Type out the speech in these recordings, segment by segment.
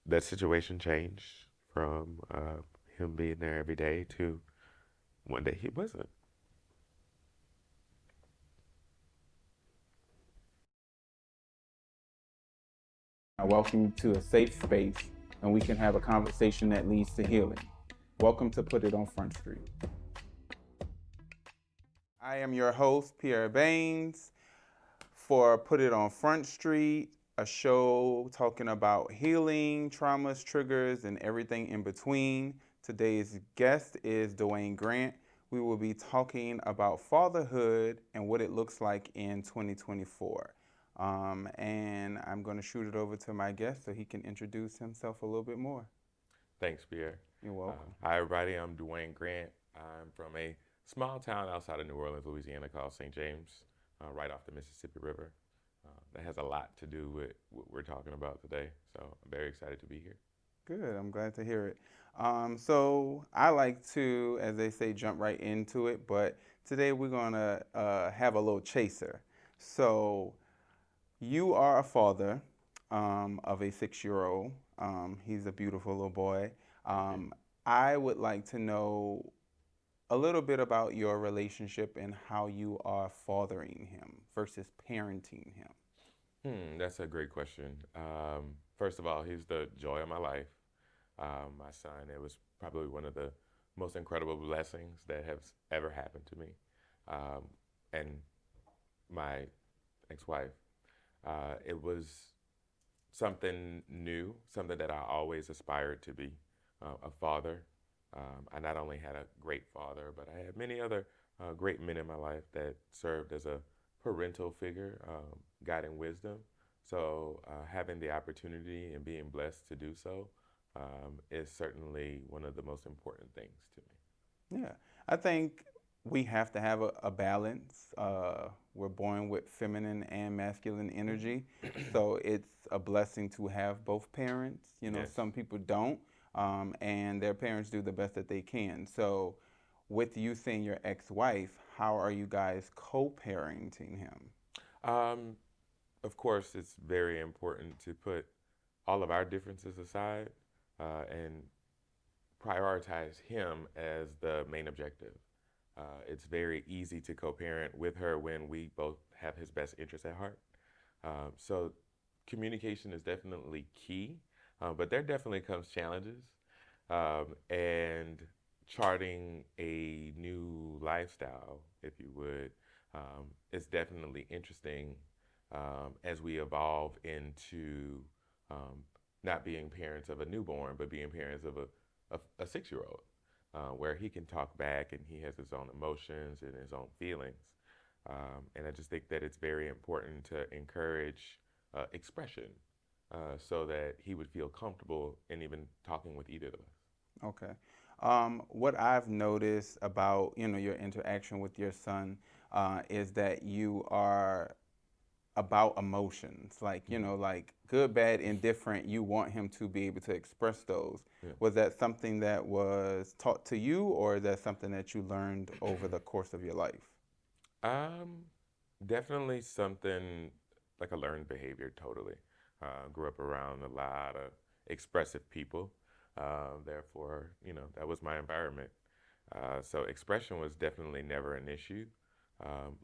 that situation changed from him being there every day to one day he wasn't. I welcome you to a safe space and we can have a conversation that leads to healing. Welcome to Put It on Front Street. I am your host, Pierre Bangs, for Put It on Front Street, a show talking about healing, traumas, triggers, and everything in between. Today's guest is Dwayne Grant. We will be talking about fatherhood and what it looks like in 2024. And I'm going to shoot it over to my guest so he can introduce himself a little bit more. Thanks, Pierre. You're welcome. Hi, everybody. I'm Dwayne Grant. I'm from a small town outside of New Orleans, Louisiana called St. James, right off the Mississippi River. That has a lot to do with what we're talking about today. So I'm very excited to be here. Good. I'm glad to hear it. So I like to, as they say, jump right into it. But today we're gonna have a little chaser. So you are a father of a 6-year-old. He's a beautiful little boy. Thank you. I would like to know a little bit about your relationship and how you are fathering him versus parenting him. That's a great question. First of all, he's the joy of my life. My son, it was probably one of the most incredible blessings that has ever happened to me. Um, and my ex-wife, it was something new, something that I always aspired to be, a father. I not only had a great father, but I had many other great men in my life that served as a parental figure, guiding wisdom. So having the opportunity and being blessed to do so is certainly one of the most important things to Yeah, I think we have to have a balance. We're born with feminine and masculine energy, me. so it's a blessing to have both parents. You know, Yes. some people don't, and their parents do the best that they can. So, with you seeing your ex-wife, how are you guys co-parenting him? Um, of course, it's very important to put all of our differences aside and prioritize him as the main objective. It's very easy to co-parent with her when we both have his best interests at heart. So communication is definitely key, but there definitely comes challenges and charting a new lifestyle, if you would, is definitely interesting as we evolve into um, not being parents of a newborn, but being parents of a 6-year-old, where he can talk back and he has his own emotions and his own feelings. And I just think that it's very important to encourage expression so that he would feel comfortable in even talking with either of us. Okay. What I've noticed about your interaction with your son is that you are about emotions, like Mhm. like good, bad, indifferent. You want him to be able to express those. Yeah. Was that something that was taught to you, or is that something that you learned over the course of your life? Um, Definitely something like a learned behavior, totally. Grew up around a lot of expressive people. Therefore, that was my environment. So expression was definitely never an issue.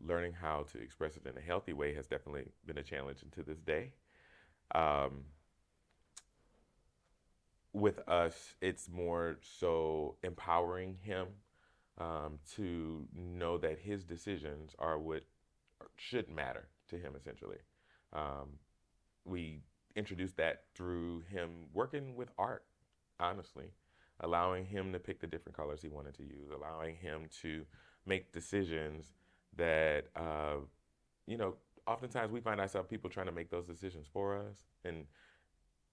Learning how to express it in a healthy way has definitely been a challenge to this day. Um, with us, it's more so empowering him to know that his decisions are what should matter to him, essentially. Um, we introduced that through him working with art, honestly, allowing him to pick the different colors he wanted to use, allowing him to make decisions that, you know, oftentimes we find ourselves people trying to make those decisions for us and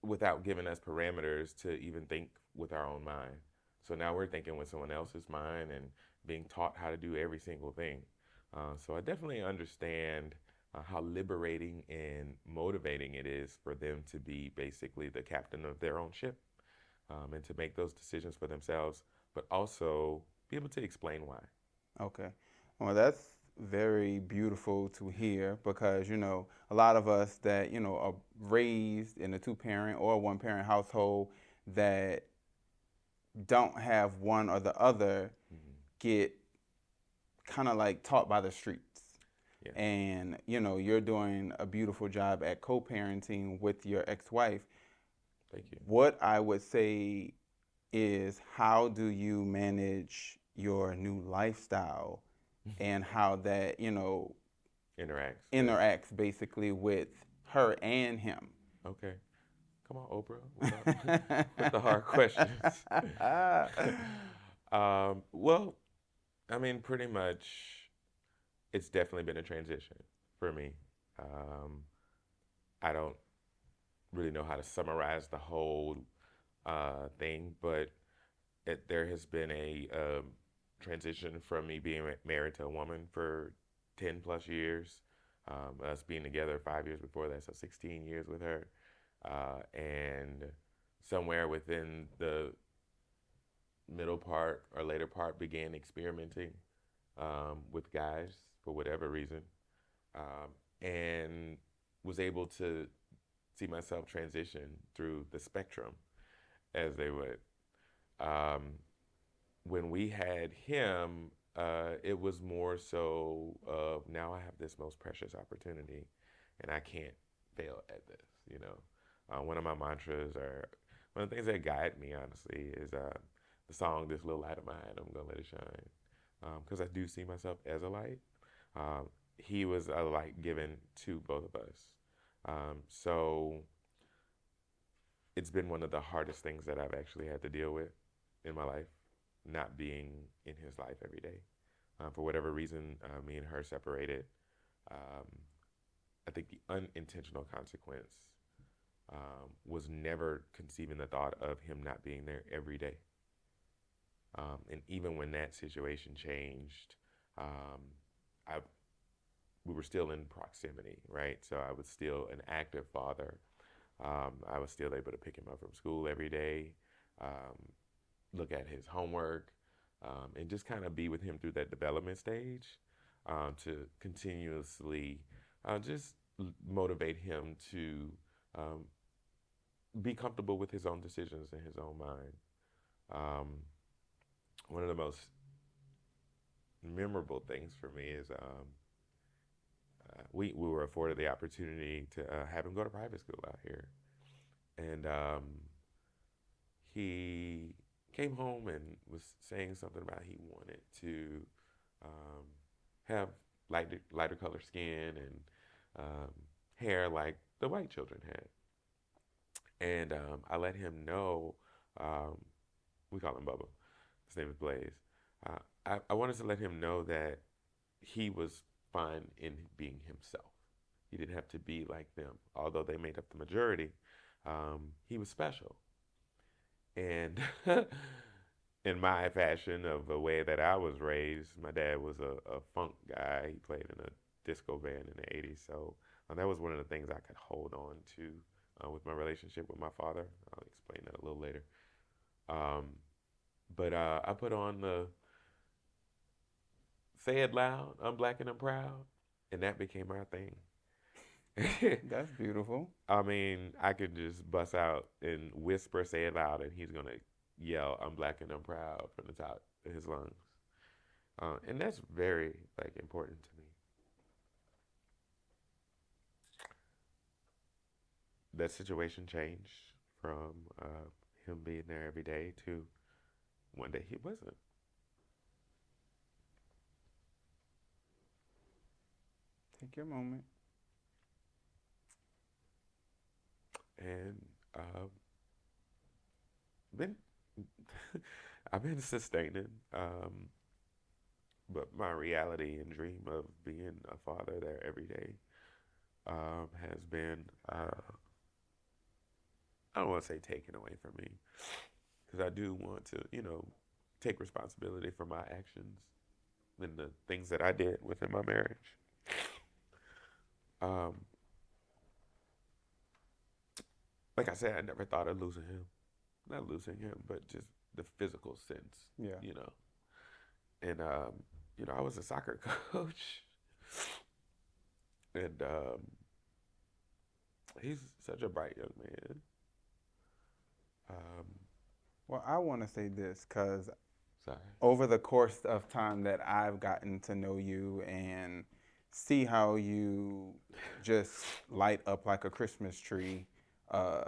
without giving us parameters to even think with our own mind. So now we're thinking with someone else's mind and being taught how to do every single thing. So I definitely understand how liberating and motivating it is for them to be basically the captain of their own ship and to make those decisions for themselves, but also be able to explain why. Okay. Well, that's very beautiful to hear because, a lot of us that, are raised in a two-parent or one-parent household that don't have one or the other Hmm. get kind of like taught by the streets. Yeah. And, you're doing a beautiful job at co-parenting with your ex-wife. Thank you. What I would say is, how do you manage your new lifestyle and how that, Interacts with. interacts basically with her and him? Okay. Come on, Oprah, with the hard questions. Well, I mean, pretty much, it's definitely been a transition for me. Um, I don't really know how to summarize the whole thing, but there has been a transition from me being married to a woman for 10 plus years, us being together 5 years before that, so 16 years with her. And somewhere within the middle part or later part, began experimenting with guys for whatever reason, and was able to see myself transition through the spectrum, as they would. Um, when we had him, it was more so of now I have this most precious opportunity, and I can't fail at this. One of my mantras, or one of the things that guide me, honestly, is the song "This Little Light of Mine." I'm gonna let it shine, because I do see myself as a light. Um, he was a light given to both of us, so it's been one of the hardest things that I've actually had to deal with in my life, not being in his life every day. For whatever reason, me and her separated. Um, I think the unintentional consequence was never conceiving the thought of him not being there every day. And even when that situation changed, um, I we were still in proximity, right? So I was still an active father. I was still able to pick him up from school every day, um, look at his homework, and just kind of be with him through that development stage, to continuously just motivate him to um, be comfortable with his own decisions in his own mind. Um, One of the most memorable things for me is we were afforded the opportunity to have him go to private school out here. And he came home and was saying something about he wanted to um, have lighter color skin and um, hair like the white children had. And I let him know, um, we call him Bubba, his name is Blaze. I wanted to let him know that he was fine in being himself. He didn't have to be like them. Although they made up the majority, he was special. And in my fashion of the way that I was raised, my dad was a funk guy. He played in a disco band in the 80s. So that was one of the things I could hold on to with my relationship with my father. I'll explain that a little later. Um, but I put on the "Say It Loud, I'm Black and I'm Proud," and that became our thing. That's beautiful. I mean, I could just bust out and whisper, "Say it loud," and he's gonna yell, "I'm black and I'm proud" from the top of his lungs. And that's very like important to me. That situation changed from him being there every day to one day he wasn't. Take your moment. And been I've been sustaining, but my reality and dream of being a father there every day has been I don't want to say taken away from me, because I do want to, take responsibility for my actions and the things that I did within my marriage. Um, like I said, I never thought of losing him. Not losing him, but just the physical sense, Yeah. you know. And I was a soccer coach, And he's such a bright young man. Um, Well, I want to say this because Sorry. over the course of time that I've gotten to know you and see how you just light up like a Christmas tree, uh,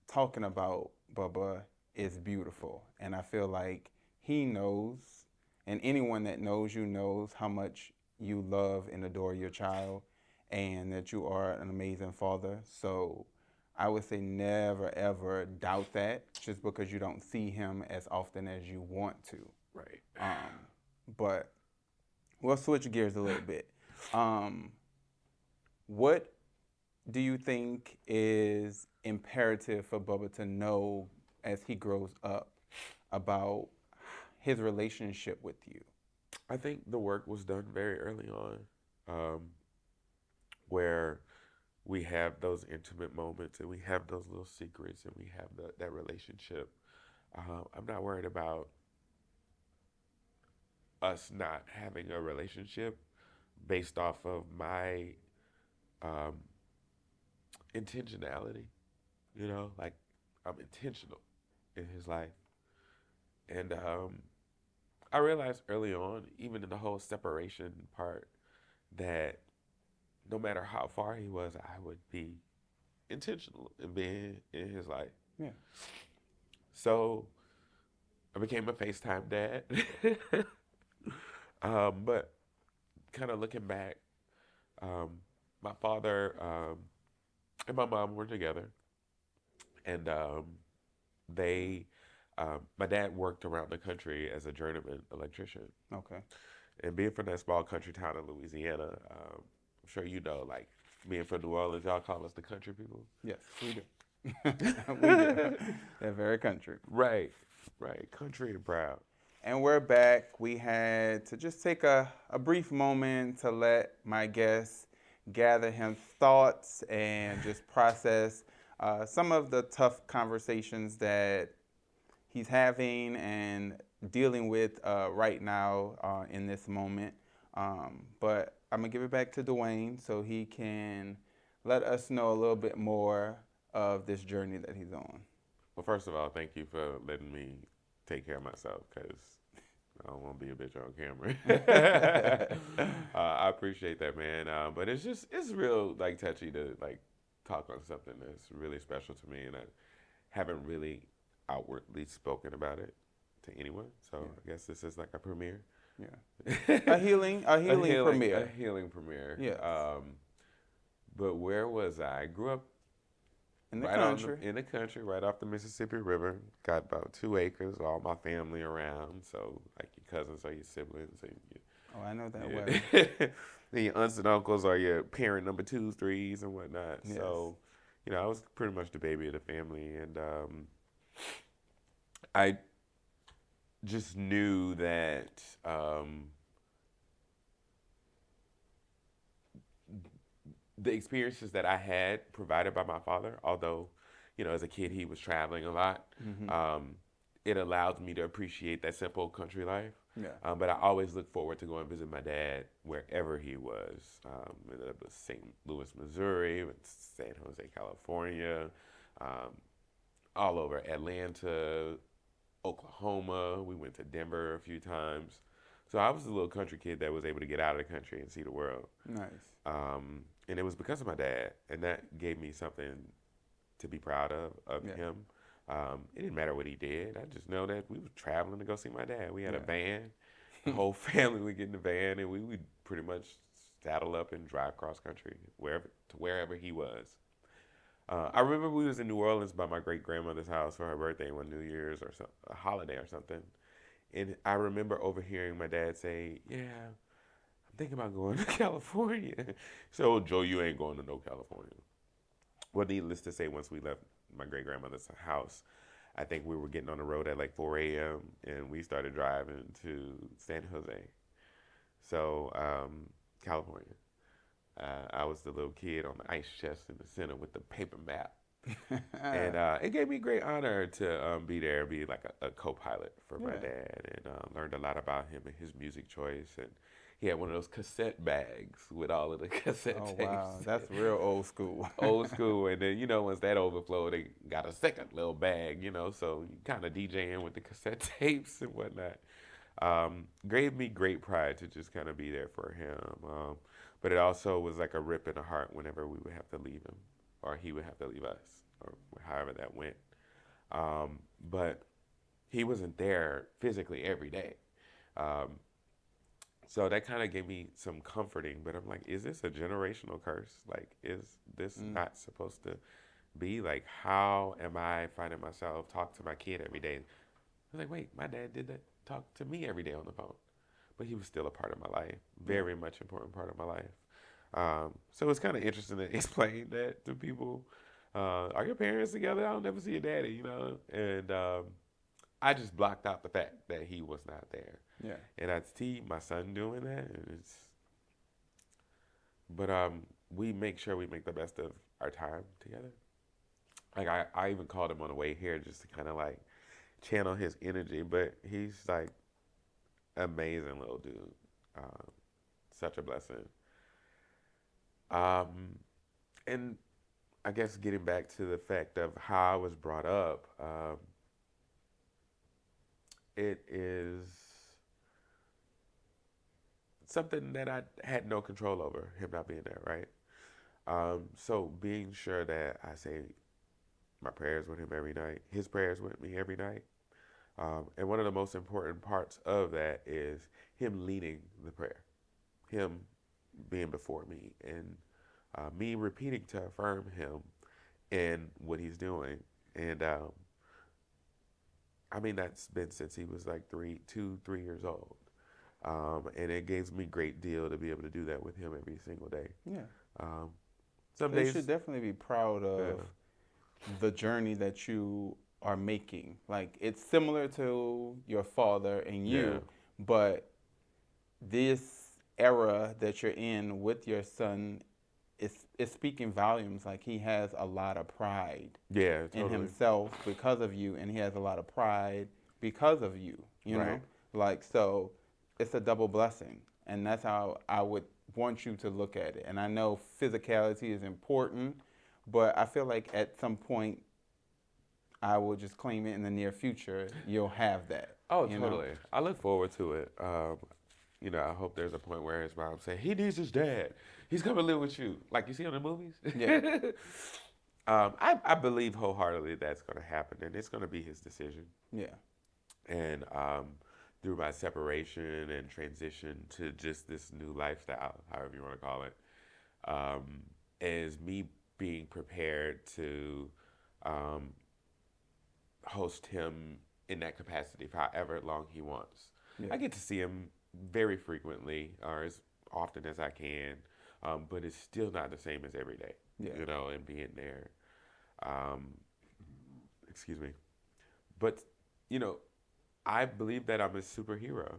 talking about Bubba is beautiful. And I feel like he knows, and anyone that knows you knows how much you love and adore your child and that you are an amazing father. So I would say never ever doubt that just because you don't see him as often as you want to. Right. But we'll switch gears a little bit. Um, what do you think is imperative for Bubba to know as he grows up about his relationship with you? I think the work was done very early on, where we have those intimate moments and we have those little secrets and we have that relationship. I'm not worried about us not having a relationship based off of my um, intentionality. Like I'm intentional in his life. And I realized early on, even in the whole separation part, that no matter how far he was, I would be intentional in being in his life. Yeah. So I became a FaceTime dad. But kind of looking back, um, my father and my mom were together, and they, my dad worked around the country as a journeyman electrician. Okay. And being from that small country town in Louisiana, I'm sure you know, like being from New Orleans, y'all call us the country people. Yes, we do. We do. They're very country. Right, right. Country and proud. And we're back. We had to just take a brief moment to let my guest gather his thoughts and just process some of the tough conversations that he's having and dealing with right now in this moment. But I'm going to give it back to Dwayne so he can let us know a little bit more of this journey that he's on. Well, first of all, thank you for letting me take care of myself because I don't want to be a bitch on camera. I appreciate that, man. But it's real like touchy to like talk on something that's really special to me, and I haven't really outwardly spoken about it to anyone. So Yeah. I guess this is like a premiere. Yeah. A healing premiere. A healing premiere. Yes. But where was I? I grew up In the right country. in the country, right off the Mississippi River. Got about 2 acres, all my family around. So like your cousins or your siblings and Oh, I know that your, well. then your aunts and uncles or your parent number twos, threes, and whatnot. Yes. So, I was pretty much the baby of the family, and I just knew that the experiences that I had provided by my father, although, as a kid he was traveling a lot, Mm-hmm. it allowed me to appreciate that simple country life. Yeah. But I always look forward to going visit my dad wherever he was. It was St. Louis, Missouri, San Jose, California, um, all over Atlanta, Oklahoma. We went to Denver a few times. So I was a little country kid that was able to get out of the country and see the world. Nice. And it was because of my dad, and that gave me something to be proud of Yeah. him. It didn't matter what he did. I just know that we were traveling to go see my dad. We had a Yeah. van. The whole family would get in the van, and we would pretty much saddle up and drive cross country wherever he was. I remember we was in New Orleans by my great grandmother's house for her birthday one New Year's or a holiday or something, and I remember overhearing my dad say, "Yeah, I'm thinking about going to California." So, Joe, you ain't going to no California. Well, needless to say, once we left my great grandmother's house, I think we were getting on the road at like 4 a.m. and we started driving to San Jose. So, California. I was the little kid on the ice chest in the center with the paper map. And it gave me great honor to be there and be like a co-pilot for my Yeah. dad, and learned a lot about him and his music choice. And he had one of those cassette bags with all of the cassette Oh wow, tapes. that's real old school. Old school, and then once that overflowed, they got a second little bag, so you kind of DJing with the cassette tapes and whatnot. Gave me great pride to just kind of be there for him, but it also was like a rip in the heart whenever we would have to leave him, or he would have to leave us, or however that went. But he wasn't there physically every day. Um, so that kind of gave me some comforting, but I'm like, is this a generational curse? Like, is this Mm, not supposed to be? Like, how am I finding myself talk to my kid every day? I was like, wait, my dad did that, talk to me every day on the phone, but he was still a part of my life, yeah. very much important part of my life. So it's kind of interesting to explain that to people. Are your parents together? I don't never see your daddy. And I just blocked out the fact that he was not there. Yeah. And I see my son doing that, and but we make sure we make the best of our time together. Like I even called him on the way here just to kind of like channel his energy, but he's like amazing little dude, um, such a blessing. Um, and I guess getting back to the fact of how I was brought up, it is something that I had no control over, him not being there, right? So being sure that I say my prayers with him every night, his prayers with me every night. And one of the most important parts of that is him leading the prayer, him being before me, and me repeating to affirm him in what he's doing. And I mean, that's been since he was like 3 years old. And it gives me great deal to be able to do that with him every single day. Yeah. Um, some So you should days, definitely be proud yeah, of the journey that you are making. Like it's similar to your father and yeah, you, but this era that you're in with your son is speaking volumes. Like he has a lot of pride yeah, in totally, himself because of you, and he has a lot of pride because of you. You right. know, like so, it's a double blessing, and that's how I would want you to look at it. And I know physicality is important, but I feel like at some point I will just claim it in the near future. You'll have that. Oh, You know. totally. I look forward to it. I hope there's a point where his mom say he needs his dad. He's coming to live with you, like you see on the movies. Yeah. I believe wholeheartedly that's going to happen, and it's going to be his decision. Yeah. And through my separation and transition to just this new lifestyle, however you want to call it, um, is me being prepared to um, host him in that capacity for however long he wants. Yeah. I get to see him very frequently, or as often as I can, but it's still not the same as every day, Yeah. and being there. Um, excuse me. But, you know, I believe that I'm a superhero.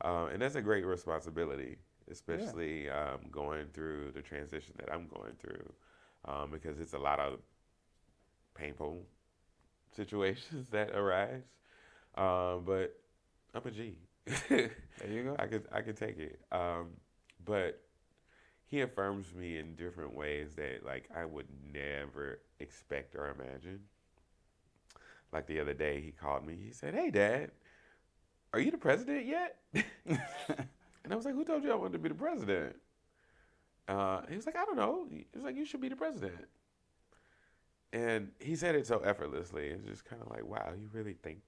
And that's a great responsibility, Yeah. especially going through the transition that I'm going through, because it's a lot of painful situations that arise. But I'm a G. There you go. I can take it. But he affirms me in different ways that like I would never expect or imagine. Like the other day, he called me. He said, "Hey, Dad, are you the president yet?" And I was like, "Who told you I wanted to be the president?" He was like, "I don't know." He was like, "You should be the president." And he said it so effortlessly. It's just kind of like, wow, you really think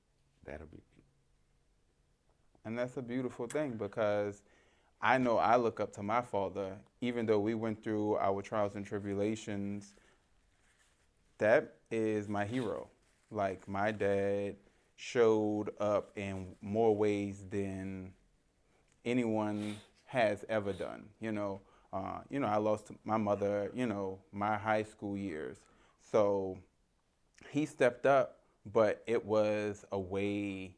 that'll be me? And that's a beautiful thing because I know I look up to my father, even though we went through our trials and tribulations. That is my hero. Like my dad showed up in more ways than anyone has ever done. I lost my mother. My high school years. So he stepped up, but it was a way,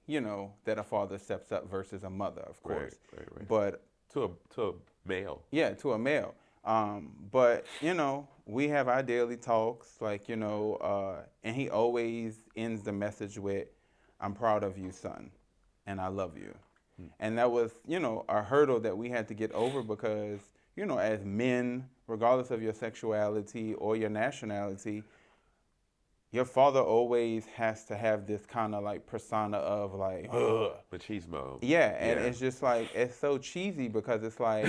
that a father steps up versus a mother, of Right, course. right, right. But To a male. yeah, to a male. But we have our daily talks, like and he always ends the message with, "I'm proud of you, son, and I love you." And that was, a hurdle that we had to get over because, as men, regardless of your sexuality or your nationality, your father always has to have this kind of like persona of like, ugh. Machismo. Yeah, and Yeah. it's just like, it's so cheesy because it's like,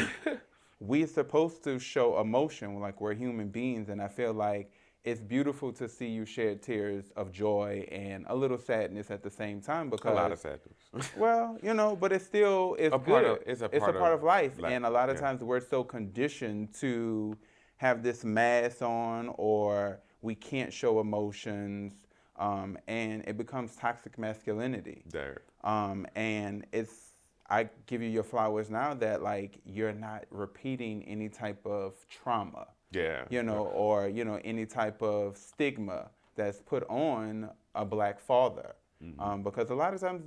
we're supposed to show emotion like we're human beings, and I feel like it's beautiful to see you shed tears of joy and a little sadness at the same time A lot of because, sadness. well, but it's still it's A part of good. it's a It's a part of part of life, life. and a lot of Yeah. times we're so conditioned to have this mask on, or we can't show emotions, and it becomes toxic masculinity. There. And I give you your flowers now that like you're not repeating any type of trauma, Yeah. or any type of stigma that's put on a black father, Mm-hmm. because a lot of times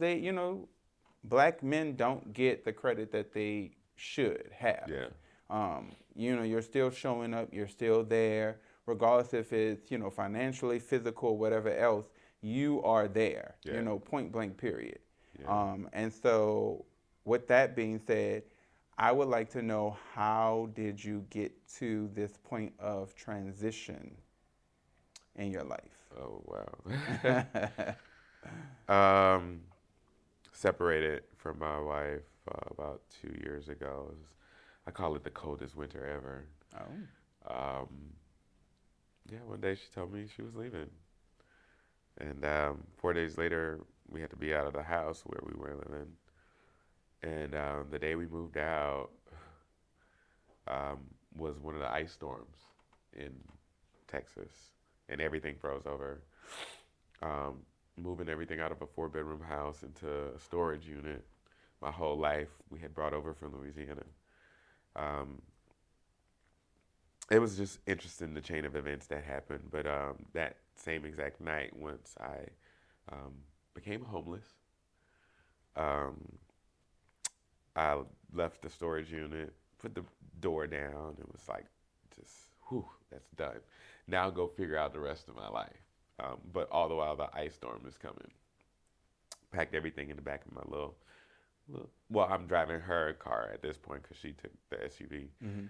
black men don't get the credit that they should have. Yeah. You're still showing up, you're still there, regardless if it's financially, physical, whatever else. You are there, Yeah. point blank, period. Yeah. And so, with that being said, I would like to know, how did you get to this point of transition in your life? Oh wow. Separated from my wife about 2 years ago. I call it the coldest winter ever. Oh. Um, yeah, one day she told me she was leaving, and 4 days later we had to be out of the house where we were living. And the day we moved out um, was one of the ice storms in Texas, and everything froze over. Um, Moving everything out of a 4 bedroom house into a storage unit. My whole life we had brought over from Louisiana. Um, it was just interesting, the chain of events that happened. But that same exact night, once I um, became homeless, um, I left the storage unit, put the door down. It was like, just, whew, that's done. Now go figure out the rest of my life. But all the while, the ice storm is coming. Packed everything in the back of my well, I'm driving her car at this point because she took the SUV. Mm-hmm.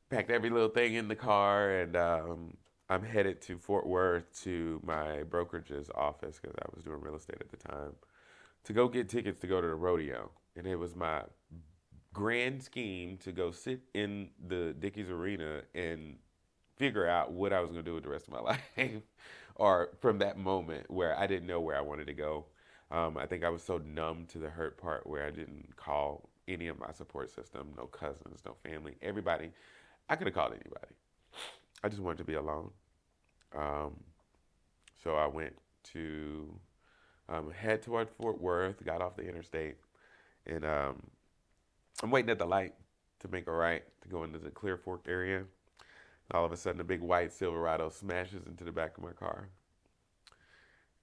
Packed every little thing in the car, and I'm headed to Fort Worth to my brokerage's office because I was doing real estate at the time to go get tickets to go to the rodeo. And it was my grand scheme to go sit in the Dickies Arena and figure out what I was going to do with the rest of my life, or from that moment where I didn't know where I wanted to go. I think I was so numb to the hurt part where I didn't call any of my support system, no cousins, no family, everybody. I could have called anybody. I just wanted to be alone. Um, so I went to head toward Fort Worth, got off the interstate, and I'm waiting at the light to make a right to go into the Clear Fork area. All of a sudden, a big white Silverado smashes into the back of my car.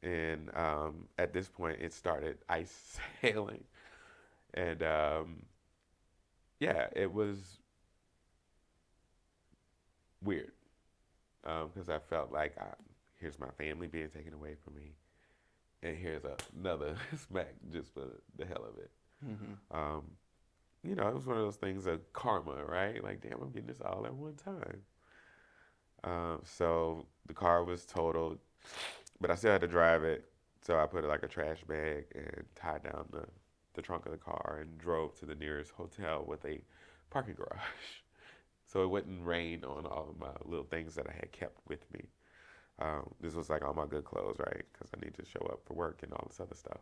And at this point, it started ice sailing. And yeah, it was weird because I felt like here's my family being taken away from me, and here's another smack just for the hell of it. Mm-hmm. It was one of those things of karma, right? Like, damn, I'm getting this all at one time. So the car was totaled, but I still had to drive it. So I put like a trash bag and tied down the trunk of the car and drove to the nearest hotel with a parking garage. So it wouldn't rain on all of my little things that I had kept with me. This was like all my good clothes, right? Because I need to show up for work and all this other stuff.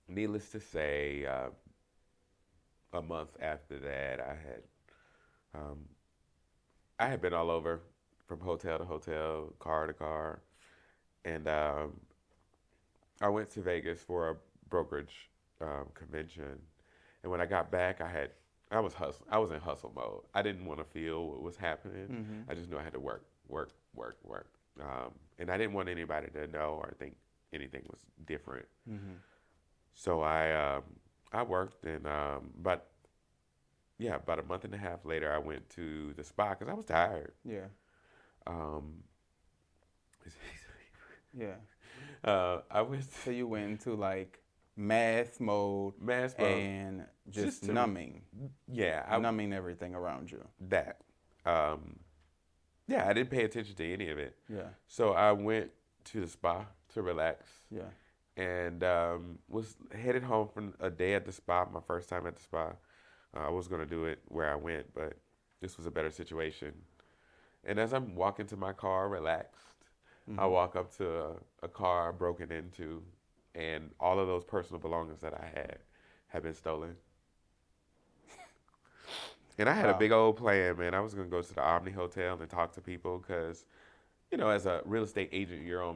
Needless to say, a month after that, um, I had been all over from hotel to hotel, car to car, and I went to Vegas for a brokerage convention. And when I got back, I was hustle. I was in hustle mode. I didn't want to feel what was happening. Mm-hmm. I just knew I had to work, work, work, work. And I didn't want anybody to know or think anything was different. Mm-hmm. So I worked, and but yeah, about a month and a half later, I went to the spa because I was tired. Yeah. Um, Yeah. I went. So you went into like mass mode Mass mode. and just Just to, numbing, yeah, numbing everything around you. that. Um, yeah, I didn't pay attention to any of it. Yeah, So I went to the spa to relax yeah, and was headed home from a day at the spa, my first time at the spa. I was going to do it where I went, but this was a better situation. And as I'm walking to my car, relaxed, I hmm walk up to a car broken into, and all of those personal belongings that I had been stolen. And I had a wow, big old plan, man. I was gonna go to the Omni Hotel and talk to people because, as a real estate agent, you're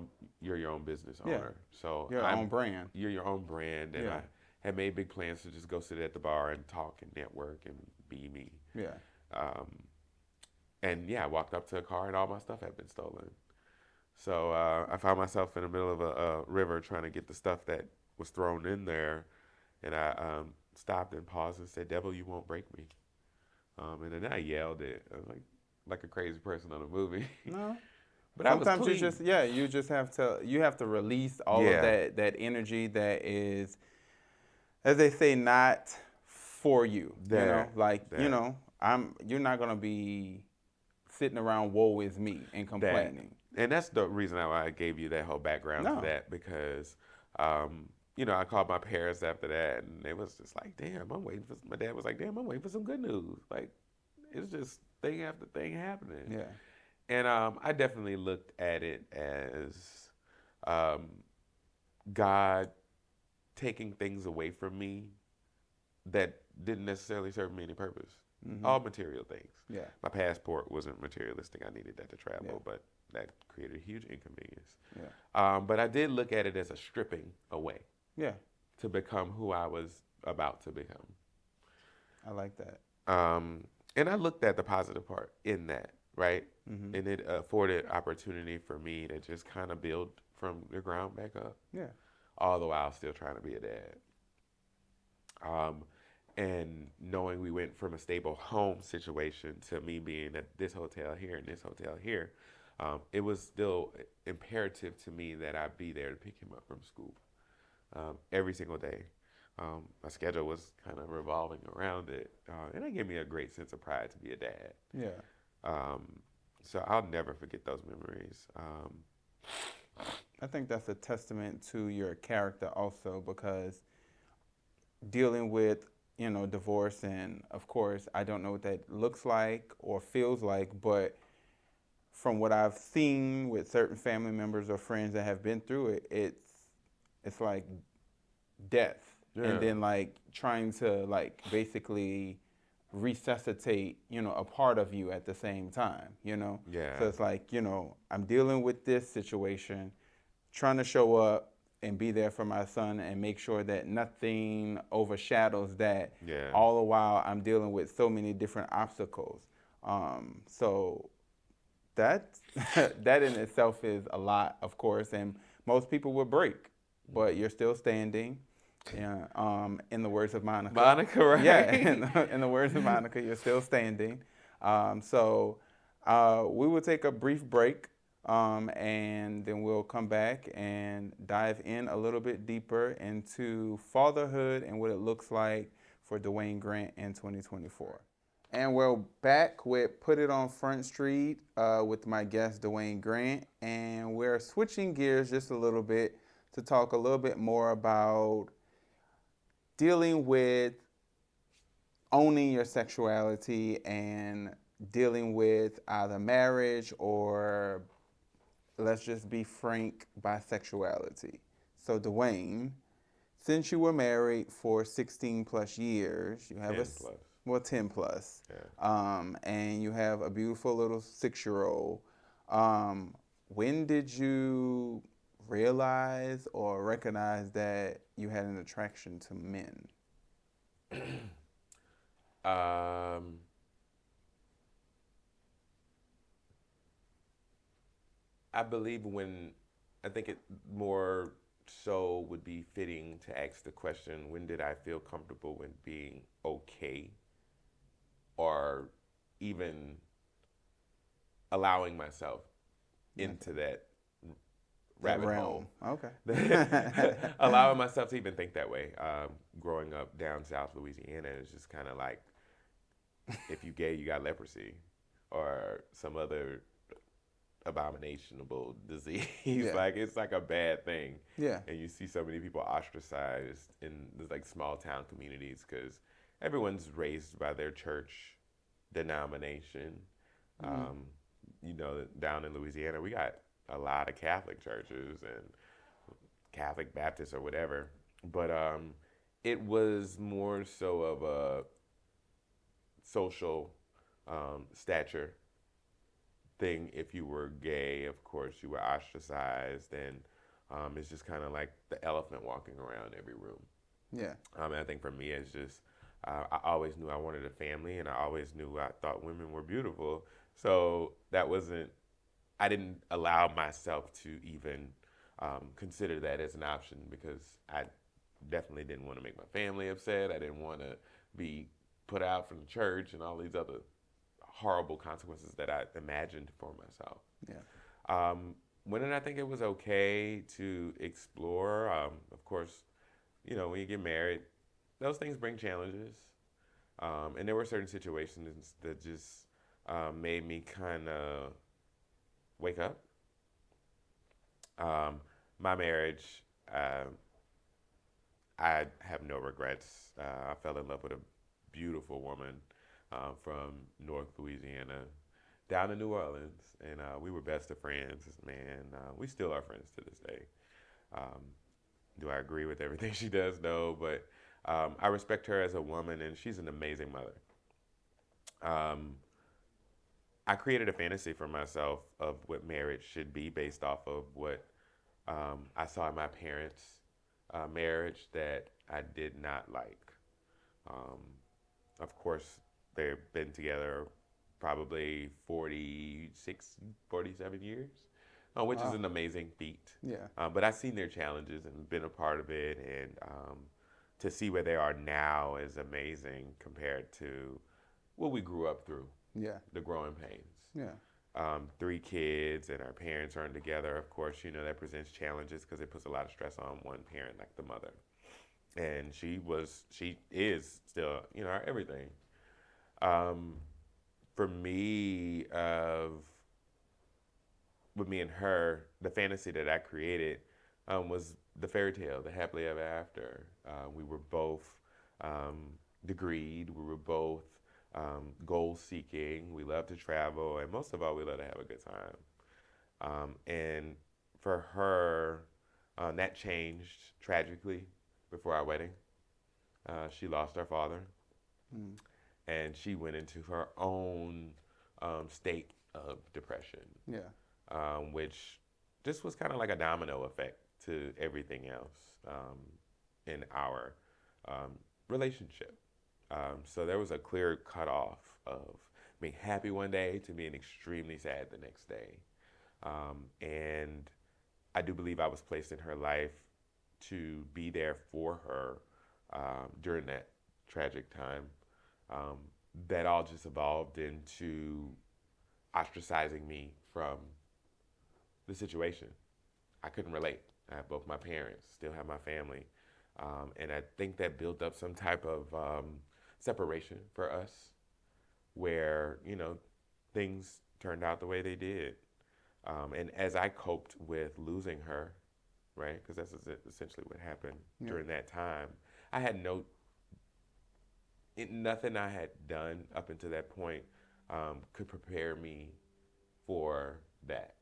your own business yeah, owner. So your own brand. you're your own brand, and Yeah, I had made big plans to just go sit at the bar and talk and network and be me. yeah, Um, and yeah, I walked up to a car and all my stuff had been stolen. So I found myself in the middle of a river trying to get the stuff that was thrown in there, and I stopped and paused and said, "Devil, you won't break me." And then I yelled it like a crazy person on a movie, no. but I was Sometimes you clean. just, yeah, you have to release all of Yeah, that energy that is, as they say, not for you. that Like, that you're not gonna be sitting around woe is me and that, complaining. and that's the reason why I gave you that whole background to No. that because, I called my parents after that, and it was just like, damn, I'm waiting for. My dad was like, damn, I'm waiting for some good news. Like, it's just thing after thing happening. Yeah. And I definitely looked at it as um, God taking things away from me that didn't necessarily serve me any purpose. Mhm. All material things. Yeah. My passport wasn't materialistic. I needed that to Yeah. travel, but that created a huge inconvenience. Yeah. But I did look at it as a stripping away Yeah. to become who I was about to become. I like that. Um, and I looked at the positive part in that, right? Mhm. And it afforded opportunity for me to just kind of build from the ground back up, Yeah. all the while still trying to be a dad. Um, and knowing we went from a stable home situation to me being at this hotel here and this hotel here, it was still imperative to me that I be there to pick him up from school every single day. My schedule was kind of revolving around it, and it gave me a great sense of pride to be a dad. Yeah. Um, so I'll never forget those memories. I think that's a testament to your character also because dealing with, divorce and of course, I don't know what that looks like or feels like, but from what I've seen with certain family members or friends that have been through it, it's like death and Yeah, then like trying to like basically resuscitate a part of you at the same time. So yeah, it's like I'm dealing with this situation, trying to show up and be there for my son and make sure that nothing overshadows that, yeah, all the while I'm dealing with so many different obstacles. So that that in itself is a lot, of course, and most people would break, but hmm. you're still standing. Yeah. In the words of Monica. Monica, Yeah. right? In the words of Monica, you're still standing. So we will take a brief break, and then we'll come back and dive in a little bit deeper into fatherhood and what it looks like for Dwayne Grant in 2024. And we're back with Put It on Front Street with my guest, Dwayne Grant. And we're switching gears just a little bit to talk a little bit more about dealing with owning your sexuality and dealing with either marriage or, let's just be frank, bisexuality. So, Dwayne, since you were married for 16 plus years, you have 10 plus. well, 10 plus, Yeah. and you have a beautiful little 6-year-old. When did you realize or recognize that you had an attraction to men? um, I believe I think it more so would be fitting to ask the question, when did I feel comfortable with being okay or even allowing myself into Okay. that That rabbit realm. hole. Okay. Allowing myself to even think that way. Growing up down South Louisiana is just kind of like, if you gay, you got leprosy, or some other abominationable disease. Yeah. Like it's like a bad thing, Yeah. and you see so many people ostracized in like small town communities because everyone's raised by their church denomination. Mm. Um, down in Louisiana, we got a lot of Catholic churches and Catholic Baptists or whatever, but it was more so of a social stature thing. If you were gay, of course, you were ostracized, and it's just kind of like the elephant walking around every room. Yeah. And I think for me, it's just I always knew I wanted a family, and I always knew I thought women were beautiful. So that wasn't. I didn't allow myself to even consider that as an option because I definitely didn't want to make my family upset. I didn't want to be put out from the church and all these other horrible consequences that I imagined for myself. Yeah. Um, when did I think it was okay to explore? Of course, when you get married, those things bring challenges. And there were certain situations that just made me kind of wake up. My marriage, uh, I have no regrets. I fell in love with a beautiful woman from North Louisiana down in New Orleans, and we were best of friends. Man, we still are friends to this day. Um, do I agree with everything she does? No, but I respect her as a woman, and she's an amazing mother. Um, I created a fantasy for myself of what marriage should be based off of what I saw in my parents' marriage that I did not like. Um, of course, they've been together probably 46, 47 years, which is Wow. an amazing feat. Yeah. But I've seen their challenges and been a part of it, and to see where they are now is amazing compared to what we grew up through, Yeah. the growing pains. Yeah. Three kids and our parents aren't together. Of course, that presents challenges because it puts a lot of stress on one parent, like the mother. And she is still, our everything. Um, for me, with me and her, the fantasy that I created was the fairy tale, the happily ever after. We were both um, degreed. We were both goal seeking. We love to travel, and most of all, we love to have a good time. And for her, that changed tragically before our wedding. She lost her father, Mm. and she went into her own state of depression, Yeah. which just was kind of like a domino effect to everything else in our um, relationship. So there was a clear cutoff of being happy one day to being extremely sad the next day. And I do believe I was placed in her life to be there for her during that tragic time. Um, that all just evolved into ostracizing me from the situation. I couldn't relate. I have both my parents, still have my family. And I think that built up some type of separation for us where, things turned out the way they did. And as I coped with losing her, right, because that's essentially what happened Yeah. during that time, I had nothing I had done up until that point could prepare me for that.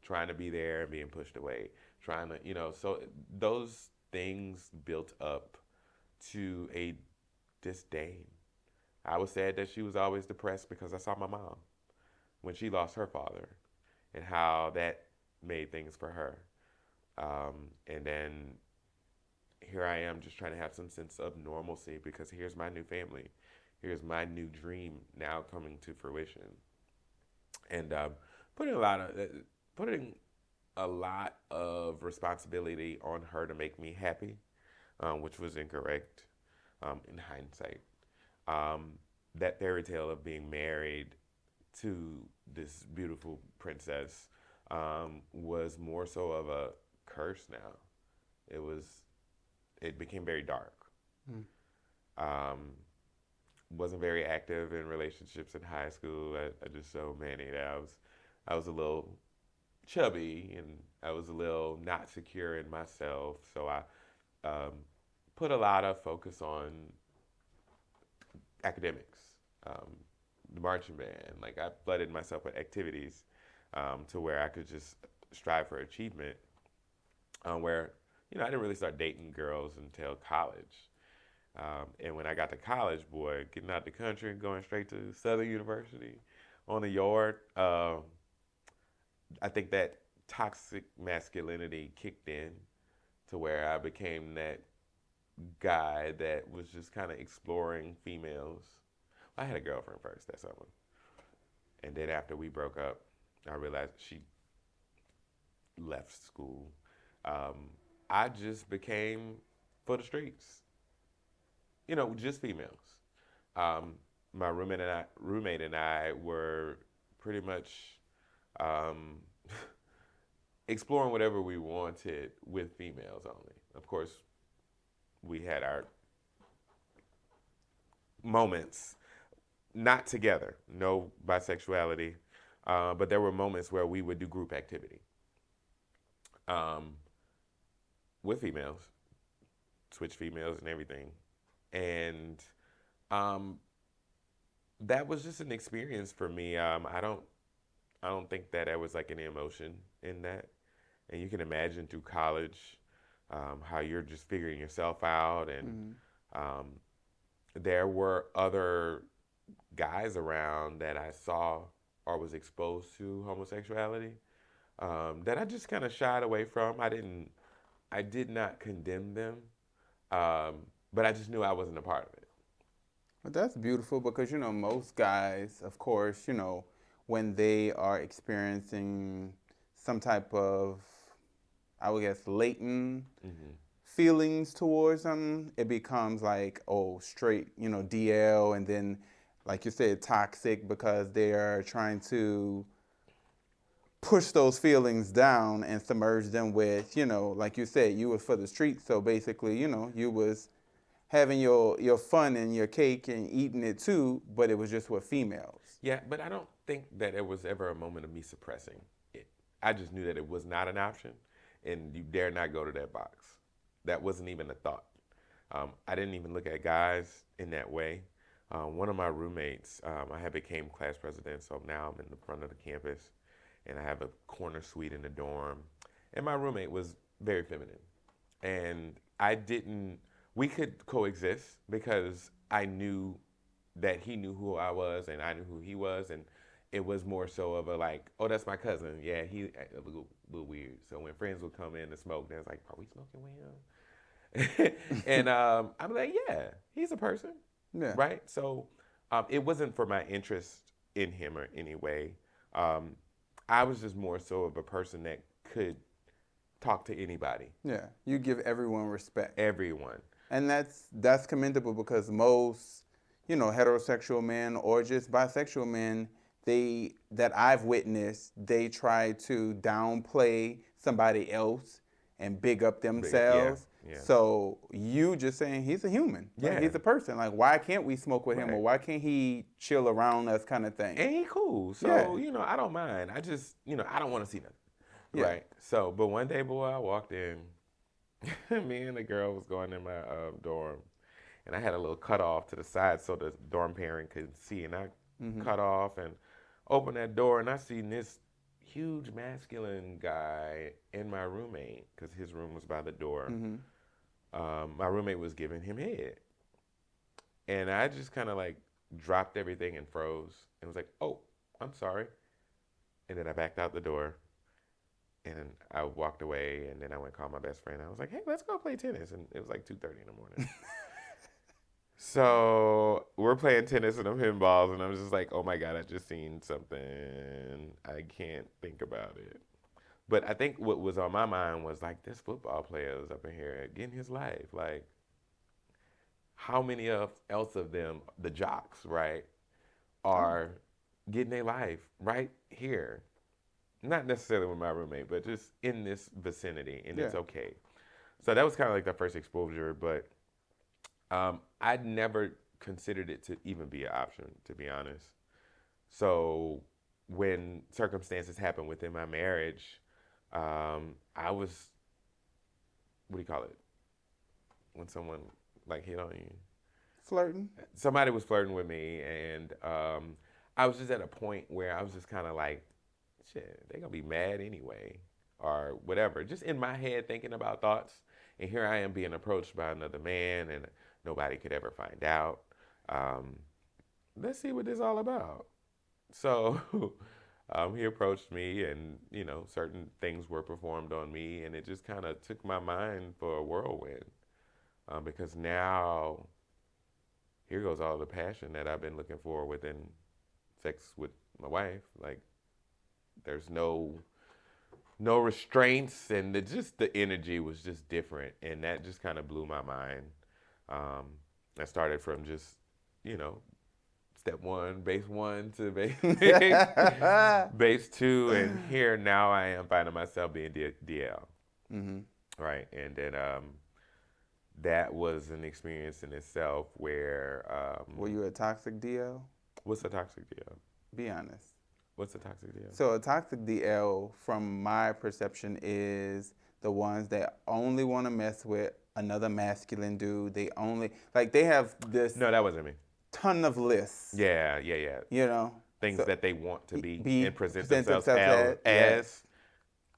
Trying to be there and being pushed away, trying to, so those things built up to a disdain. I was sad that she was always depressed because I saw my mom when she lost her father and how that made things for her. And then here I am just trying to have some sense of normalcy because here's my new family. Here's my new dream now coming to fruition. And putting a lot of putting a lot of responsibility on her to make me happy, which was incorrect in hindsight. Um, that fairy tale of being married to this beautiful princess was more so of a curse now. It was, it became very dark. Mm. Um, wasn't very active in relationships in high school. I just so many that I was a little chubby and I was a little not secure in myself. So I um, put a lot of focus on academics, um, the marching band. Like I flooded myself with activities to where I could just strive for achievement. Where I didn't really start dating girls until college. And when I got to college, boy, getting out the country and going straight to Southern University on the yard, I think that toxic masculinity kicked in to where I became that guy that was just kind of exploring females. I had a girlfriend first, that's something. And then after we broke up, I realized she left school. Um, I just became for the streets, just females. Um, my roommate and I were pretty much um, exploring whatever we wanted with females only. Of course, we had our moments, not together, no bisexuality, but there were moments where we would do group activity um, with females, switch females and everything, and um, that was just an experience for me. I don't think that there was like any emotion in that, and you can imagine through college how you're just figuring yourself out, and Mm-hmm. um, there were other guys around that I saw or was exposed to homosexuality that I just kind of shied away from. I did not condemn them, but I just knew I wasn't a part of it. But that's beautiful because, most guys, of course, when they are experiencing some type of, I would guess, latent Hmm. feelings towards them, it becomes like, oh, straight, DL, and then, like you said, toxic because they are trying to push those feelings down and submerge them with, like you said, you was for the streets. So basically, you was having your fun and your cake and eating it too, but it was just with females. Yeah, but I don't think that there was ever a moment of me suppressing it. I just knew that it was not an option, and you dare not go to that box. That wasn't even a thought. I didn't even look at guys in that way. One of my roommates, I had became class president, so now I'm in the front of the campus, and I have a corner suite in the dorm. And my roommate was very feminine, and I didn't. We could coexist because I knew that he knew who I was and I knew who he was, and it was more so of a like, oh, that's my cousin. Yeah, he a little weird. So when friends would come in to smoke, they was like, are we smoking with him? And I'm like, yeah, he's a person, Yeah. right? So it wasn't for my interest in him or any way. Um, I was just more so of a person that could talk to anybody, Yeah. You give everyone respect. everyone. And that's commendable because most, heterosexual men or just bisexual men, they that I've witnessed, they try to downplay somebody else and big up But yeah, themselves. yeah, So you just saying he's a human, like yeah, he's a person. Like why can't we smoke with him or right. why can't he chill around us, kind of thing. And he cool, Yeah, so I don't mind. I just I don't want to see nothing, yeah. right? So, but one day, boy, I walked in. Me and the girl was going in my dorm, and I had a little cut off to the side so the dorm parent could see. And I Hmm. cut off and opened that door, and I seen this huge masculine guy and my roommate, because his room was by the door. Hmm. My roommate was giving him head, and I just kind of like dropped everything and froze, and was like, "Oh, I'm sorry." And then I backed out the door, and I walked away, and then I went and called my best friend. I was like, "Hey, let's go play tennis," and it was like 2:30 in the morning. So we're playing tennis and I'm hitting balls, and I'm just like, oh my God, I just seen something. I can't think about it. But I think what was on my mind was like, this football player is up in here getting his life. Like, how many of else of them, the jocks, right, Oh, are getting their life right here? not necessarily with my roommate, but just in this vicinity, and Yeah. it's okay. So that was kind of like the first exposure, but I'd never considered it to even be an option, to be honest. So when circumstances happened within my marriage, I was, what do you call it? When someone like hit on you, Flirting. somebody was flirting with me, and I was just at a point where I was just kind of like, shit, they gonna be mad anyway, or whatever. Just in my head thinking about thoughts, and here I am being approached by another man, and nobody could ever find out. Um, let's see what this is all about. So he approached me, and certain things were performed on me, and it just kind of took my mind for a whirlwind. Because now here goes all the passion that I've been looking for within sex with my wife. Like there's no restraints, and just the energy was just different, and that just kind of blew my mind. Um, I started from just you know step one, base one to base base two, and here now I am finding myself being DL, Mm-hmm. right? And then that was an experience in itself where Were you a toxic DL? what's a toxic DL? Be honest. What's a toxic DL? So a toxic DL, from my perception, is the ones that only want to mess with another masculine dude. They only they have this No, that wasn't me. ton of lists. Yeah, yeah, yeah. You know, Things so that they want to be be and present present themselves themselves as. yes.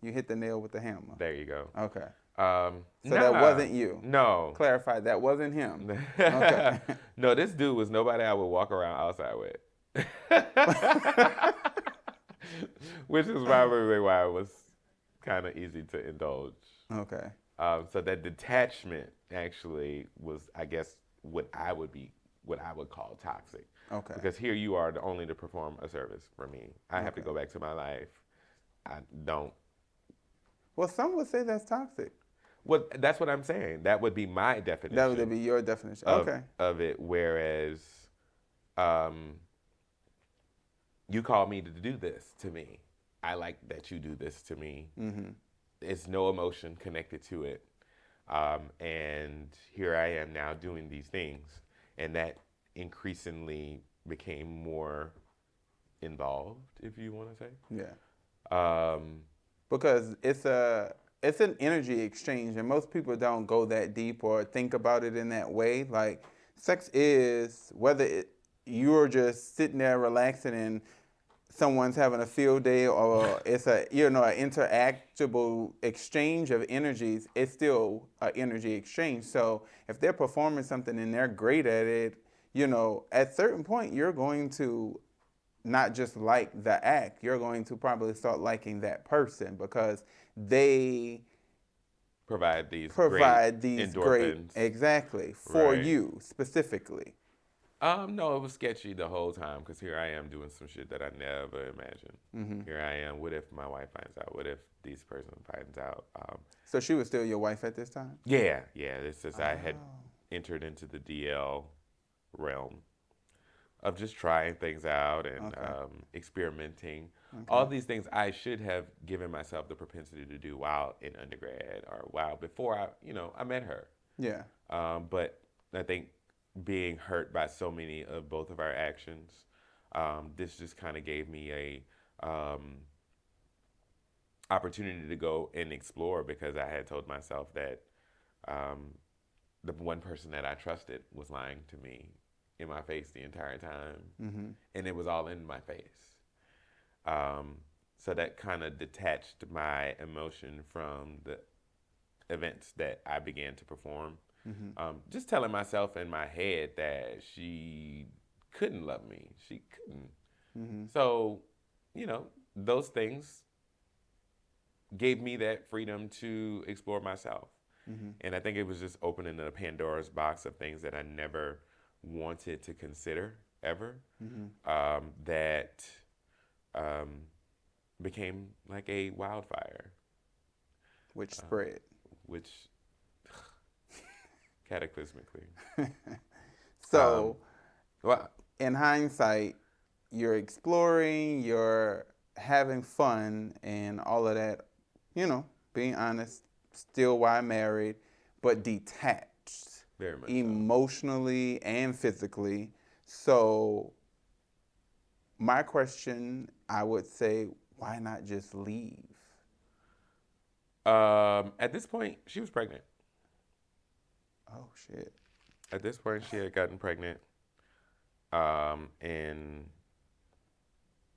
You hit the nail with the hammer. There you go. Okay. So that Nah, wasn't you. no. Clarify, that wasn't him. Okay. No, this dude was nobody I would walk around outside with. Which is probably why it was kind of easy to indulge. Okay. So that detachment actually was, I guess, what I would call toxic. Okay. Because here you are only to perform a service for me. I have to go back to my life. I don't. Well, some would say that's toxic. Well, that's what I'm saying. That would be my That definition would be your definition. of Okay. of it. Whereas, um, you call me to do this to me. I like that you do this to me. Mm-hmm. There's no emotion connected to it. And here I am now doing these things. And that increasingly became more involved, if you want to say. Yeah. Um, Because it's an energy exchange, and most people don't go that deep or think about it in that way. Like sex is you're just sitting there relaxing and someone's having a field day, or it's a an interactable exchange of energies. It's still an energy exchange. So if they're performing something and they're great at it, at certain point you're going to not just like the act, you're going to probably start liking that person because they provide these great provide these great, endorphins. exactly, for Right. you specifically. No, it was sketchy the whole time because here I am doing some shit that I never imagined. Mm-hmm. Here I am. What if my wife finds out? What if this person finds out? So she was still your wife at this time? Yeah, yeah. It's just I had Oh. entered into the DL realm of just trying things out and Okay. experimenting. Okay. All these things I should have given myself the propensity to do while in undergrad or while before I met her. Yeah. But I think being hurt by so many of both of our actions, this just kind of gave me a opportunity to go and explore because I had told myself that um, the one person that I trusted was lying to me in my face the entire time, Mm-hmm. and it was all in my face. So that kind of detached my emotion from the events that I began to perform. Mm-hmm. Just telling myself in my head that she couldn't love me. She couldn't. Mm-hmm. So, those things gave me that freedom to explore myself. Mm-hmm. And I think it was just opening a Pandora's box of things that I never wanted to consider ever, Mm-hmm. that became like a wildfire, Which spread. which cataclysmically. So, Well, in hindsight, you're exploring, you're having fun and all of that, you know, being honest, still while married, but detached Very much so. emotionally and physically. So, my question, I would say, why not just leave? At this point, she was pregnant. Oh, shit. At this point, she had gotten pregnant. And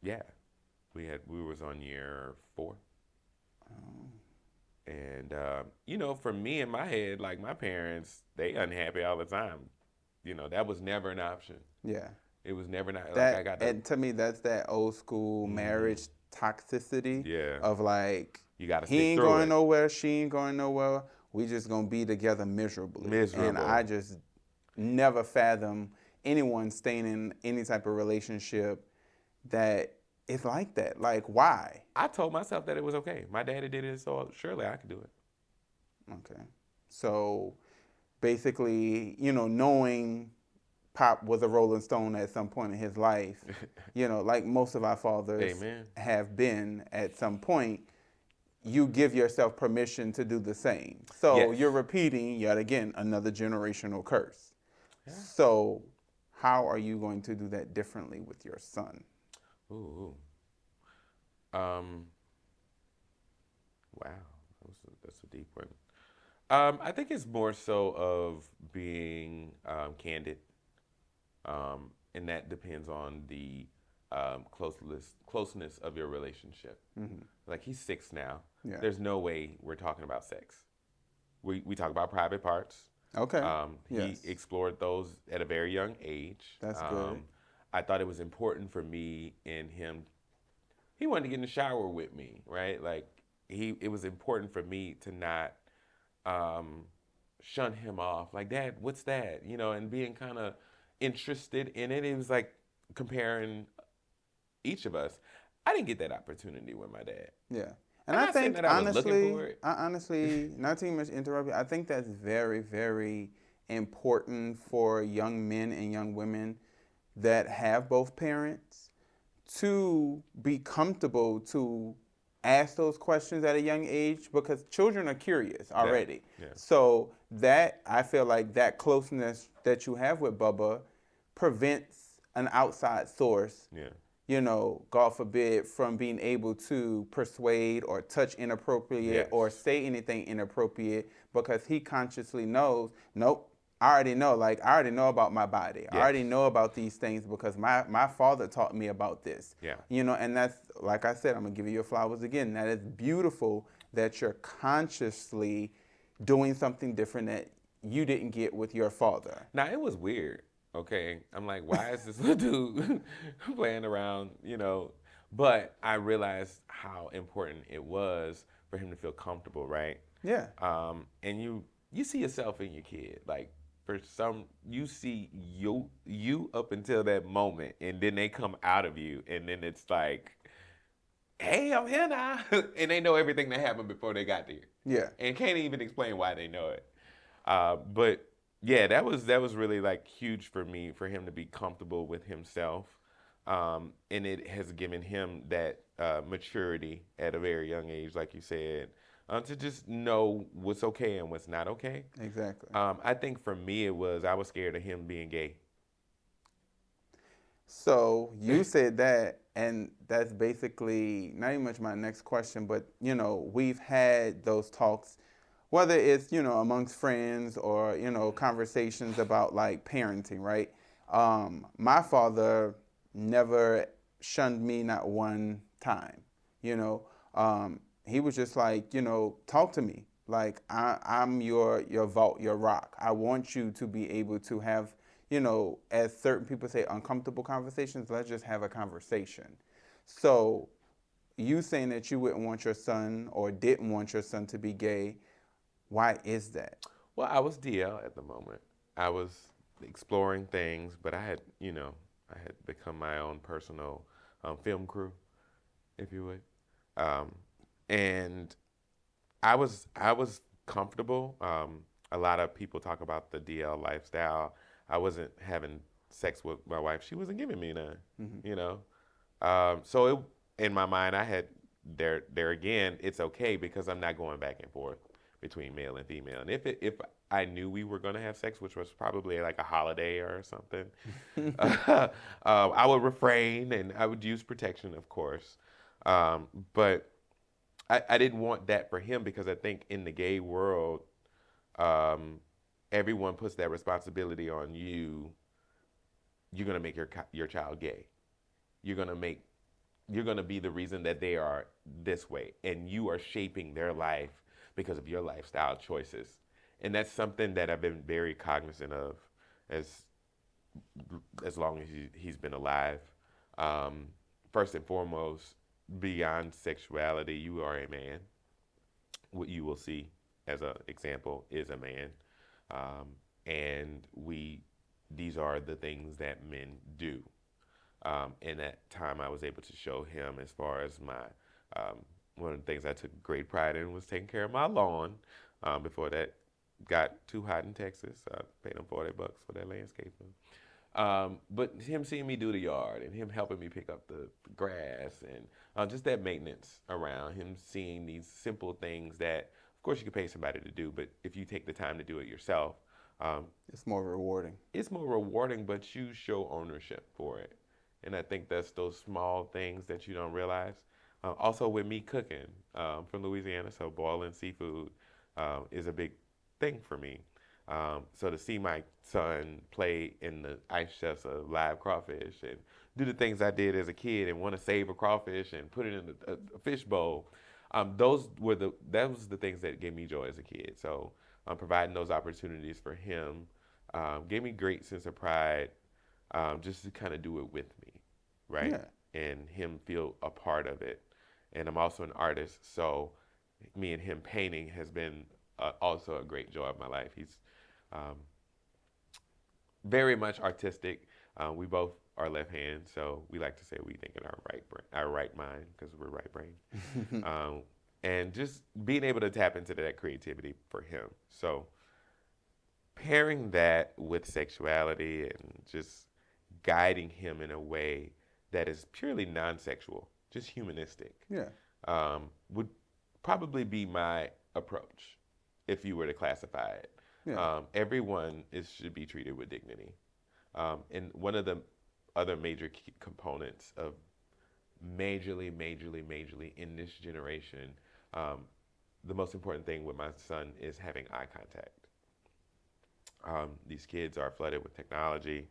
yeah, we was on year 4. Oh, And for me in my head, like my parents, they unhappy all the time. That was never an option. yeah. It was never not like I That, got to. and to me, that's that old school Mm, marriage toxicity yeah, of like, you got to he stick ain't through going it. nowhere, she ain't going nowhere. We just gonna be together miserably. And I Miserable. just never fathom anyone staying in any type of relationship that is like that. Like, why? I told myself that it was okay. My daddy did it, so surely I could do it. Okay. So basically, knowing Pop was a Rolling Stone at some point in his life, like most of our fathers Amen. have been at some point, you give yourself permission to do the same. So you're Yes. repeating yet again another generational curse. Yeah. So how are you going to do that differently with your son? Ooh. Um. Wow. That's a deep one. I think it's more so of being candid, and that depends on the closeness of your relationship. Hmm. Like he's 6 now. Yeah. There's no way we're talking about sex. We talk about private parts. Okay. He Yes. explored those at a very young age. That's good. I thought it was important for me and him. He wanted to get in the shower with me, right? Like it was important for me to not um, shun him off. Like, Dad, what's that? And being kind of interested in it. It was like comparing each of us. I didn't get that opportunity with my dad. Yeah. And I'm I not saying think that I was looking for it. not to much interrupt you, I think that's very, very important for young men and young women that have both parents to be comfortable to ask those questions at a young age because children are curious Yeah, already. yeah, So that I feel like that closeness that you have with Bubba prevents an outside source, yeah. God forbid, from being able to persuade or touch inappropriate or Yes, say anything inappropriate because he consciously knows, nope, I already know. Like, I already know about my body. I yes, already know about these things because my father taught me about this. yeah. And that's, like I said, I'm going to give you your flowers again. That is beautiful that you're consciously doing something different that you didn't get with your father. Now it was weird. Okay, I'm like, why is this little dude playing around? But I realized how important it was for him to feel comfortable, right? Yeah. And you see yourself in your kid. Like for some, you see you up until that moment, and then they come out of you, and then it's like, hey, I'm here now, and they know everything that happened before they got there, Yeah. and can't even explain why they know it. But yeah, that was really like huge for me for him to be comfortable with himself, and it has given him that maturity at a very young age, like you said, to just know what's okay and what's not okay. Exactly. I think for me I was scared of him being gay. So you said that, and that's basically not even much my next question, but we've had those talks, whether it's amongst friends or conversations about like parenting, right? My father never shunned me not one time. You know, he was just like talk to me. Like I'm your vault, your rock. I want you to be able to have as certain people say, uncomfortable conversations. Let's just have a conversation. So you saying that you wouldn't want your son or didn't want your son to be gay, why is that? Well, I was DL at the moment. I was exploring things, but I had become my own personal film crew, if you would. Um, and I was comfortable. A lot of people talk about the DL lifestyle. I wasn't having sex with my wife. She wasn't giving me none, Hmm. you know. So in my mind, I had there again. It's okay because I'm not going back and forth between male and female. And if I knew we were gonna have sex, which was probably like a holiday or something, I would refrain and I would use protection, of course. But I didn't want that for him because I think in the gay world, um, everyone puts that responsibility on you. You're gonna make your child gay. You're gonna make you're gonna be the reason that they are this way, and you are shaping their life because of your lifestyle choices. And that's something that I've been very cognizant of as as long as he's been alive. Um, First and foremost, beyond sexuality, you are a man. What you will see as an example is a man, and we these are the things that men do. In that time, I was able to show him as far as my one of the things I took great pride in was taking care of my lawn. Before that got too hot in Texas, I paid him $40 for that landscaping. But him seeing me do the yard and him helping me pick up the grass and just that maintenance around him, seeing these simple things that, of course, you could pay somebody to do, but if you take the time to do it yourself, um, It's more rewarding. it's more rewarding, but you show ownership for it. And I think that's those small things that you don't realize. Also, with me cooking from Louisiana, so boiling seafood is a big thing for me. So to see my son play in the ice chests of live crawfish and do the things I did as a kid and want to save a crawfish and put it in a fish bowl, that was the things that gave me joy as a kid. So providing those opportunities for him gave me great sense of pride, just to kind of do it with me, right? Yeah. And him feel a part of it. And I'm also an artist, so me and him painting has been also a great joy of my life. He's um, very much artistic. We both are left hand, so we like to say we think in our right mind because we're right brain. Um, and just being able to tap into that creativity for him. So pairing that with sexuality and just guiding him in a way that is purely non-sexual, just humanistic, Yeah. would probably be my approach if you were to classify it. Yeah. Everyone should be treated with dignity. And one of the other major key components of majorly in this generation, um, the most important thing with my son is having eye contact. These kids are flooded with technology,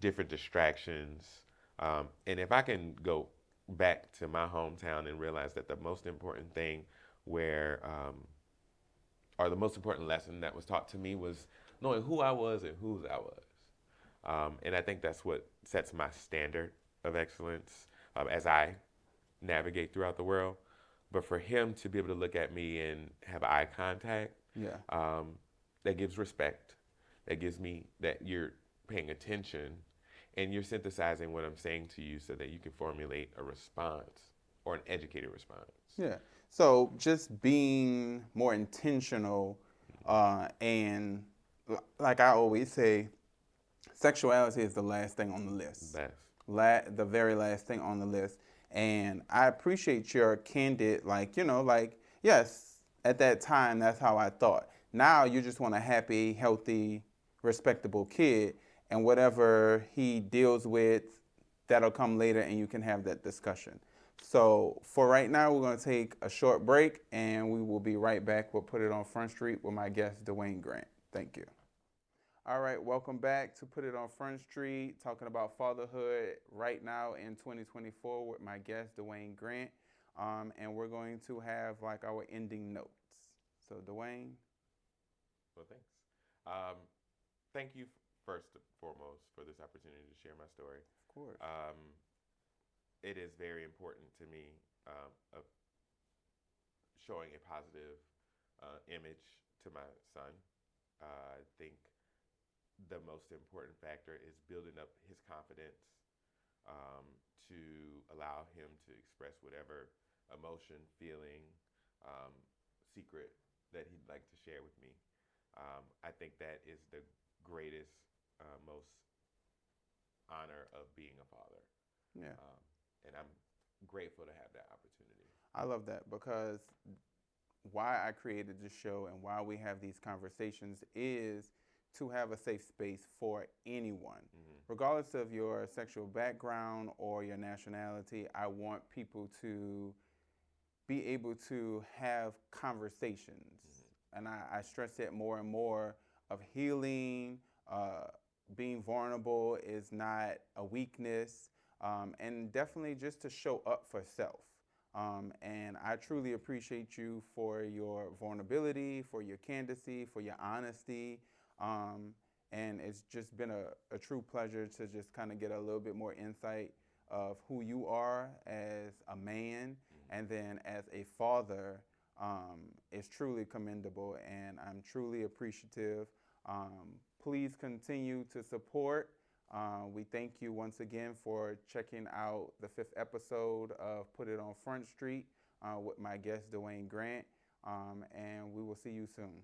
different distractions. And if I can go back to my hometown and realize that the most important thing where, or the most important lesson that was taught to me was knowing who I was and whose I was. And I think that's what sets my standard of excellence as I navigate throughout the world. But for him to be able to look at me and have eye contact, Yeah. that gives respect. That gives me that you're paying attention and you're synthesizing what I'm saying to you so that you can formulate a response or an educated response. Yeah. So just being more intentional, and like I always say, sexuality is the last thing on the list. That's The very last thing on the list. And I appreciate your candid, like, like, yes, at that time, that's how I thought. Now you just want a happy, healthy, respectable kid. And whatever he deals with, that'll come later and you can have that discussion. So for right now, we're going to take a short break and we will be right back. We'll put it on Front Street with my guest, Dwayne Grant. Thank you. All right, welcome back to Put It on Front Street, talking about fatherhood right now in 2024 with my guest, Dwayne Grant. And we're going to have like our ending notes. So, Dwayne. well, thanks. Um, Thank you first and foremost for this opportunity to share my story. Of course. It is very important to me of showing a positive image to my son. I think the most important factor is building up his confidence um, to allow him to express whatever emotion, feeling, um, secret that he'd like to share with me. I think that is the greatest, most honor of being a father. Yeah. And I'm grateful to have that opportunity. I love that because why I created this show and why we have these conversations is to have a safe space for anyone. Regardless of your sexual background or your nationality, I want people to be able to have conversations. And I stress it more and more of healing, being vulnerable is not a weakness, and definitely just to show up for self. And I truly appreciate you for your vulnerability, for your candidacy, for your honesty. And it's just been a true pleasure to just kind of get a little bit more insight of who you are as a man and then as a father. Is truly commendable, and I'm truly appreciative. Please continue to support. We thank you once again for checking out the 5th episode of Put It on Front Street with my guest, Dwayne Grant, and we will see you soon.